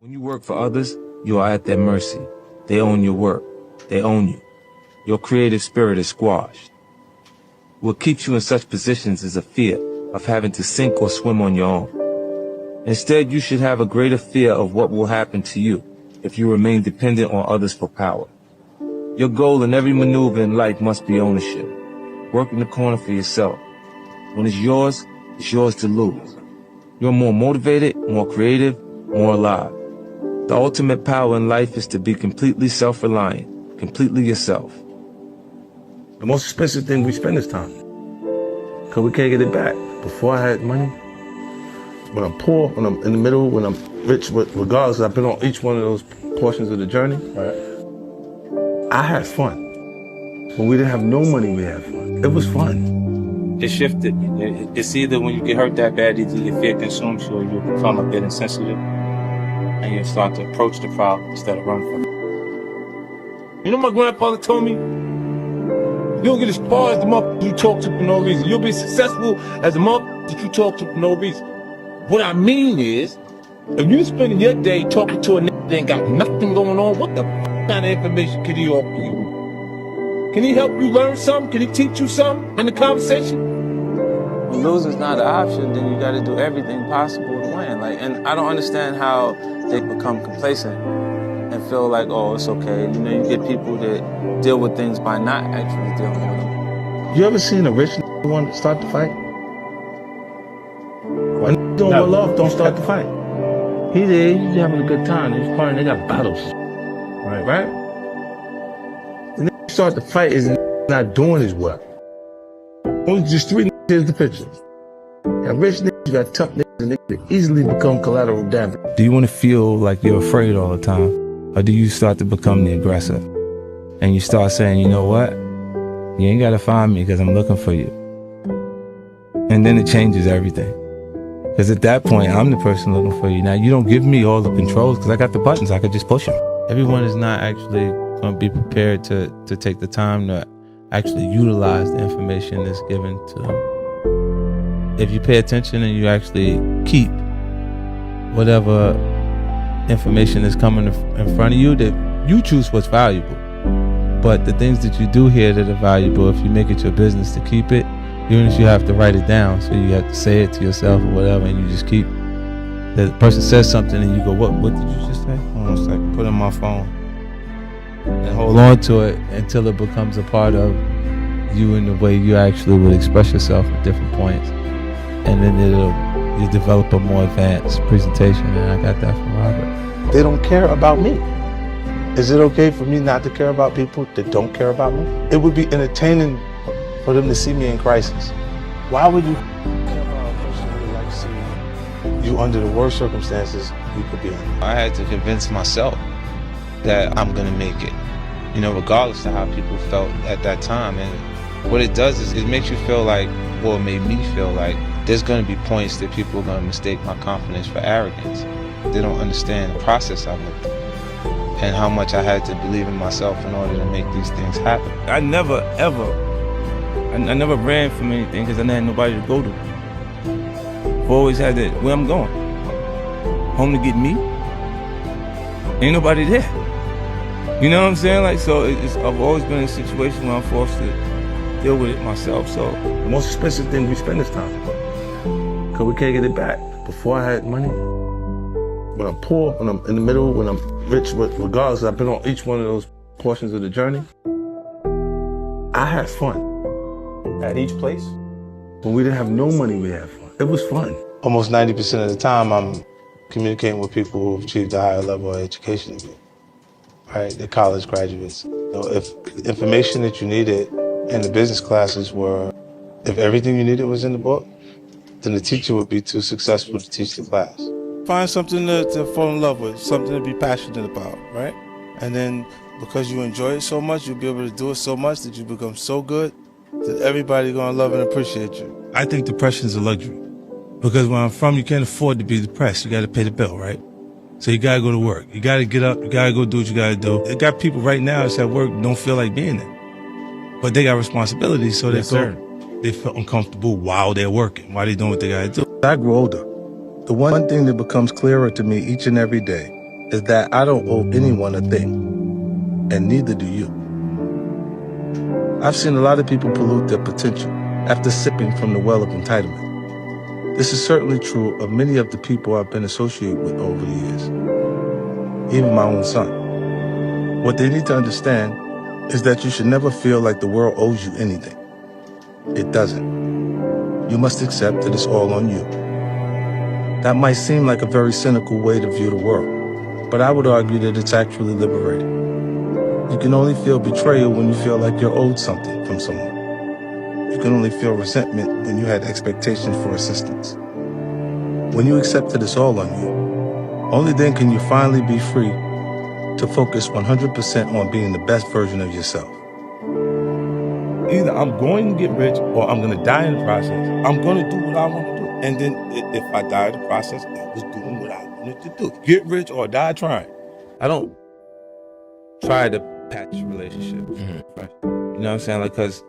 When you work for others, you are at their mercy. They own your work. They own you. Your creative spirit is squashed. What keeps you in such positions is a fear of having to sink or swim on your own. Instead, you should have a greater fear of what will happen to you if you remain dependent on others for power. Your goal in every maneuver in life must be ownership. Work in the corner for yourself. When it's yours to lose. You're more motivated, more creative, more alive. The ultimate power in life is to be completely self-reliant, completely yourself. The most expensive thing we spend is time. Because we can't get it back. Before I had money, when I'm poor, when I'm in the middle, when I'm rich, regardless, I've been on each one of those portions of the journey. Right. I had fun. When we didn't have no money, we had fun. It was fun. It shifted. It's either when you get hurt that bad, either your fear consumes you or you become a bit insensitive. And you start to approach the problem instead of run from it. You know, my grandfather told me, you don't get as far as the motherfucker you talk to for no reason. You'll be successful as the motherfucker that you talk to for no reason. What I mean is, if you spending your day talking to a nigga that ain't got nothing going on, what the kind of information can he offer you? Can he help you learn something? Can he teach you something in the conversation? When losing's not an option, then you gotta do everything possible to win. And I don't understand how they become complacent and feel like, oh, it's okay. You know, you get people that deal with things by not actually dealing with them. You ever seen a rich nigga want to start the fight? When doing well off, don't start the fight. He there, he's having a good time. He's partying, they got bottles. Right? The nigga start the fight is not doing his work. Only just three niggas, here's the picture. You got rich niggas, you got tough niggas, and niggas that easily become collateral damage. Do you want to feel like you're afraid all the time? Or do you start to become the aggressor? And you start saying, you know what? You ain't got to find me because I'm looking for you. And then it changes everything. Because at that point, I'm the person looking for you. Now, you don't give me all the controls because I got the buttons. I could just push them. Everyone is not actually going to be prepared to take the time to actually utilize the information that's given to them. If you pay attention and you actually keep whatever information is coming in front of you, that you choose what's valuable. But the things that you do hear that are valuable, if you make it your business to keep it, even if you have to write it down, so you have to say it to yourself or whatever, and you just keep. The person says something and you go, what did you just say? Hold on a second, put it on my phone. And hold on to it until it becomes a part of you in the way you actually would express yourself at different points. And then you develop a more advanced presentation, and I got that from Robert. They don't care about me. Is it okay for me not to care about people that don't care about me? It would be entertaining for them to see me in crisis. Why would you care about a person who would like to see you under the worst circumstances you could be in? I had to convince myself that I'm gonna make it, you know, regardless of how people felt at that time. And what it does is it makes you feel like, well, it made me feel like there's gonna be points that people are gonna mistake my confidence for arrogance. They don't understand the process I went through and how much I had to believe in myself in order to make these things happen. I never ran from anything because I didn't have nobody to go to. I've always had that, where I'm going. Home to get me. Ain't nobody there. You know what I'm saying? Like, so I've always been in a situation where I'm forced to deal with it myself, so. The most expensive thing we spend is time. Because we can't get it back. Before I had money, when I'm poor, when I'm in the middle, when I'm rich, regardless, I've been on each one of those portions of the journey. I had fun. At each place? When we didn't have no money, we had fun. It was fun. Almost 90% of the time, I'm communicating with people who've achieved a higher level of education than me, right? They're college graduates. You know, if the information that you needed in the business classes if everything you needed was in the book, then the teacher would be too successful to teach the class. Find something to fall in love with, something to be passionate about, right? And then because you enjoy it so much, you'll be able to do it so much that you become so good that everybody's gonna love and appreciate you. I think depression is a luxury. Because where I'm from, you can't afford to be depressed. You gotta pay the bill, right? So you gotta go to work. You gotta get up, you gotta go do what you gotta do. They got people right now that's at work don't feel like being there. But they got responsibilities, so they feel uncomfortable while they're working, while they're doing what they gotta do. I grew older. The one thing that becomes clearer to me each and every day is that I don't owe anyone a thing, and neither do you. I've seen a lot of people pollute their potential after sipping from the well of entitlement. This is certainly true of many of the people I've been associated with over the years, even my own son. What they need to understand is that you should never feel like the world owes you anything. It doesn't. You must accept that it's all on you. That might seem like a very cynical way to view the world, but I would argue that it's actually liberating. You can only feel betrayal when you feel like you're owed something from someone. You can only feel resentment when you had expectations for assistance. When you accept that it's all on you, only then can you finally be free to focus 100% on being the best version of yourself. Either I'm going to get rich or I'm going to die in the process. I'm going to do what I want to do. And then if I die in the process, I was doing what I wanted to do. Get rich or die trying. I don't try to patch relationships. Right? You know what I'm saying? Like, because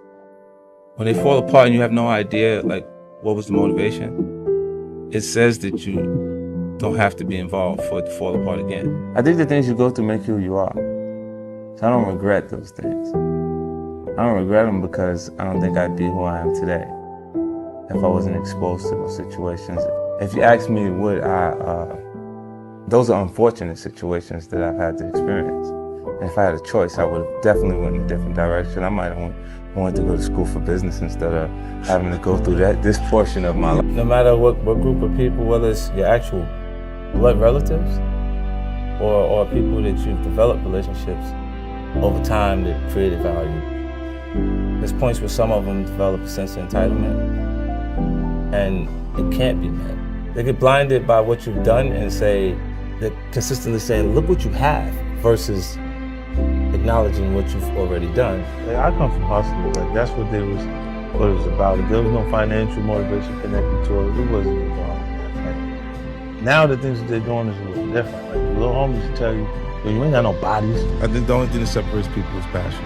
when they fall apart and you have no idea, like, what was the motivation, it says that you don't have to be involved for it to fall apart again. I think the things you go through make you who you are. So I don't regret those things. I don't regret them because I don't think I'd be who I am today if I wasn't exposed to those situations. If you ask me, would I, those are unfortunate situations that I've had to experience. And if I had a choice, I would have definitely went in a different direction. I might have wanted to go to school for business instead of having to go through this portion of my life. No matter what group of people, whether it's your actual blood relatives or people that you've developed relationships over time that created value. There's points where some of them develop a sense of entitlement, and it can't be met. They get blinded by what you've done and they're consistently saying, look what you have, versus acknowledging what you've already done. I come from hustling, like that's what it was about. There was no financial motivation connected to it. It wasn't involved. Like, now the things that they're doing is a little different. Like the little homies tell you, you ain't got no bodies. I think the only thing that separates people is passion.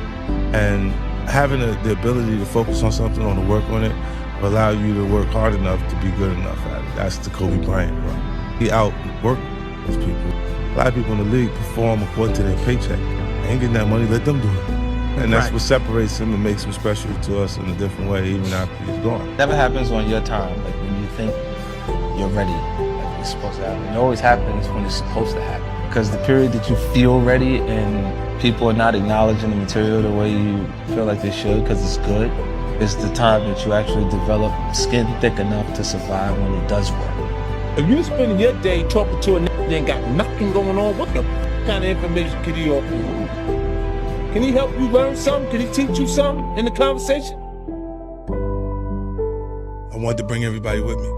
And having the ability to focus on something, to work on it, will allow you to work hard enough to be good enough at it. That's the Kobe Bryant run. He outworked those people. A lot of people in the league perform according to their paycheck. They ain't getting that money, let them do it. And that's what separates him and makes him special to us in a different way, even after he's gone. Never happens on your time, like when you think you're ready, like it's supposed to happen. It always happens when it's supposed to happen. Because the period that you feel ready and people are not acknowledging the material the way you feel like they should because it's good, is the time that you actually develop skin thick enough to survive when it does work. If you're spending your day talking to a nigga that ain't got nothing going on, what the kind of information can he offer you? Can he help you learn something? Can he teach you something in the conversation? I wanted to bring everybody with me.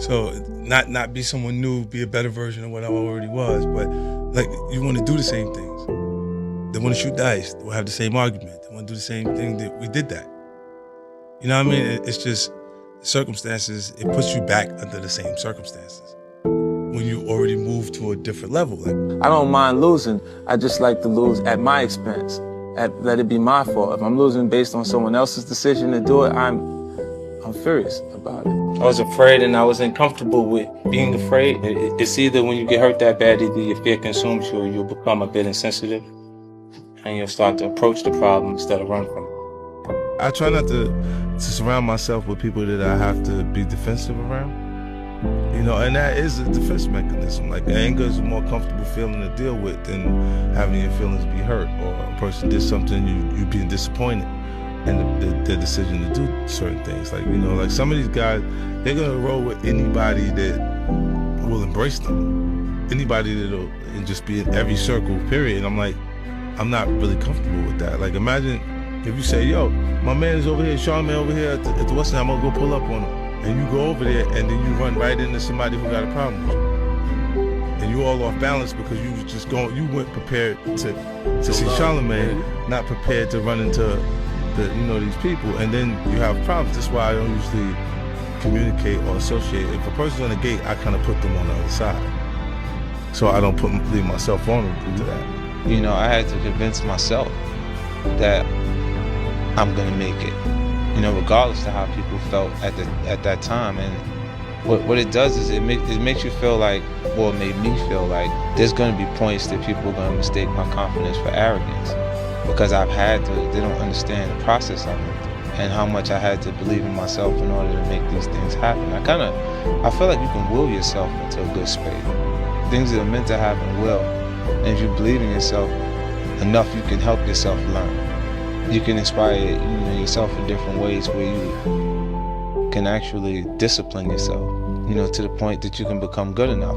So not be someone new, be a better version of what I already was, but like you want to do the same things. They want to shoot dice, they will have the same argument, they want to do the same thing that we did that. You know what I mean? It's just circumstances, it puts you back under the same circumstances when you already moved to a different level. Like, I don't mind losing. I just like to lose at my expense. Let it be my fault. If I'm losing based on someone else's decision to do it, I'm furious about it. I was afraid and I was uncomfortable with being afraid. It's either when you get hurt that bad, either your fear consumes you or you'll become a bit insensitive and you'll start to approach the problem instead of run from it. I try not to surround myself with people that I have to be defensive around. You know, and that is a defense mechanism. Like, anger is a more comfortable feeling to deal with than having your feelings be hurt, or a person did something, you being disappointed in the decision to do certain things. Like, you know, like some of these guys, they're gonna roll with anybody that will embrace them. Anybody that'll and just be in every circle, period. And I'm like, I'm not really comfortable with that. Like, imagine if you say, yo, my man is over here, Charlamagne over here at the Western, I'm gonna go pull up on him. And you go over there and then you run right into somebody who got a problem with you. And you all off balance because you was just going, you went prepared to see Charlamagne, not prepared to run into these people. And then you have problems. That's why I don't usually communicate or associate. If a person's on the gate, I kind of put them on the other side. So I don't leave myself vulnerable to that. You know, I had to convince myself that I'm gonna make it. You know, regardless of how people felt at that time. And what it does is it makes you feel like, well, it made me feel like there's going to be points that people are going to mistake my confidence for arrogance, because I've had to. They don't understand the process I went through and how much I had to believe in myself in order to make these things happen. I feel like you can will yourself into a good space. Things that are meant to happen will, and if you believe in yourself enough, you can help yourself learn. You can inspire yourself in different ways where you can actually discipline yourself, to the point that you can become good enough.